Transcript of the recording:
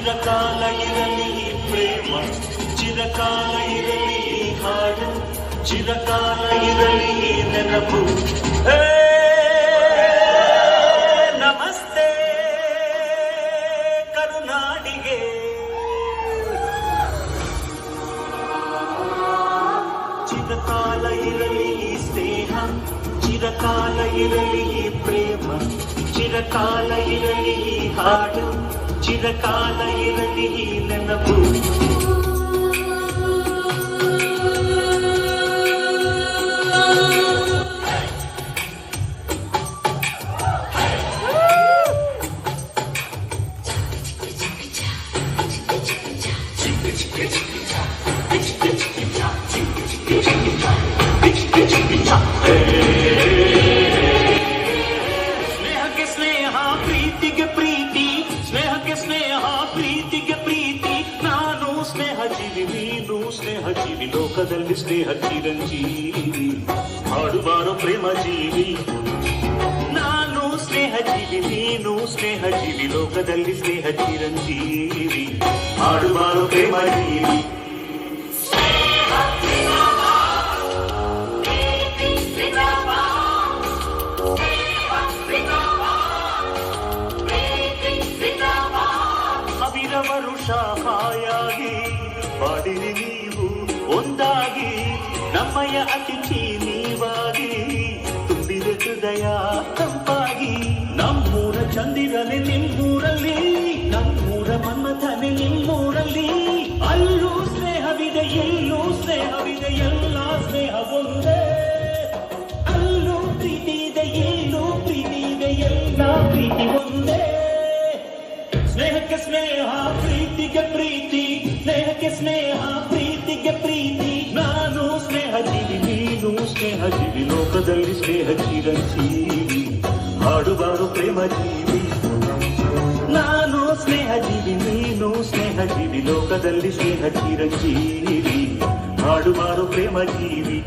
ಚಿರಕಾಲ ಇರಲಿ ಪ್ರೇಮ, ಚಿರಕಾಲ ಇರಲಿ ಹಾಡು, ಚಿರಕಾಲ ಇರಲಿ ನೆನಪು. ನಮಸ್ತೆ ಕರುನಾಡಿಗೆ, ಚಿರಕಾಲ ಇರಲಿ ಸ್ನೇಹ, ಚಿರಕಾಲ ಇರಲಿ ಪ್ರೇಮ, ಚಿರಕಾಲ ಇರಲಿ ಹಾಡು, ಚಿರಕಾಲ ಇರಲಿ ನೆನಪು. ಸ್ನೇಹಕ್ಕೆ ಸ್ನೇಹ, ಪ್ರೀತಿಗೆ ಪ್ರೀತಿ, ಸ್ನೇಹಕ್ಕೆ ಸ್ನೇಹ, ಪ್ರೀತಿಗೆ ಪ್ರೀತಿ. ನಾನು ಸ್ನೇಹ ಜೀವಿ, ನೀನು ಸ್ನೇಹ ಜೀವಿ, ಲೋಕದಲ್ಲಿ ಸ್ನೇಹ ಚಿರಂಜೀವಿ. ಹಾಡುಬಾರೋ ಪ್ರೇಮ ಜೀವಿ. ನಾನು ಸ್ನೇಹ ಜೀವಿ, ನೀನು ಸ್ನೇಹ ಜೀವಿ, ಲೋಕದಲ್ಲಿ ಸ್ನೇಹ ಚಿರಂಜೀವಿ. ಹಾಡುಬಾರೋ ಪ್ರೇಮ ಜೀವಿ. ವರುಷ ಹಾಯಾಗಿ ಬಾಡಿರಿ ನೀವು ಒಂದಾಗಿ, ನಮ್ಮಯ ಅತಿಥಿ ನೀವಾಗಿ, ತುಂಬಿದ ಹೃದಯ ತಂಪಾಗಿ. ನಮ್ಮೂರ ಚಂದಿರನೆ ನಿಮ್ಮೂರಲ್ಲಿ, ನಮ್ಮೂರ ಮನ್ಮಥನೆ ನಿಮ್ಮೂರಲ್ಲಿ. ಅಲ್ಲೂ ಸ್ನೇಹವಿದೆ, ಎಲ್ಲೂ ಸ್ನೇಹವಿದೆ, ಎಲ್ಲ ಸ್ನೇಹ ಒಂದೇ. ಅಲ್ಲೂ ಪ್ರೀತಿ ಇದೆ, ಎಲ್ಲೂ ಪ್ರೀತಿ ಇದೆ, ಎಲ್ಲ ಪ್ರೀತಿ ಒಂದೇ. ಸ್ನೇಹಕ್ಕೆ ಸ್ನೇಹ, ಪ್ರೀತಿಗೆ ಪ್ರೀತಿ, ಸ್ನೇಹಕ್ಕೆ ಸ್ನೇಹ, ಪ್ರೀತಿಗೆ ಪ್ರೀತಿ. ನಾನು ಸ್ನೇಹ ಜೀವಿ, ನೀನು ಸ್ನೇಹ ಜೀವಿ, ಲೋಕದಲ್ಲಿ ಸ್ನೇಹ ಚಿರಂಜೀವಿ. ಹಾಡುಬಾರೋ ಪ್ರೇಮ ಜೀವಿ. ನಾನು ಸ್ನೇಹ ಜೀವಿ, ನೀನು ಸ್ನೇಹ ಜೀವಿ, ಲೋಕದಲ್ಲಿ ಸ್ನೇಹ ಚಿರಂಜೀವಿ. ಹಾಡುಬಾರೋ ಪ್ರೇಮ ಜೀವಿ.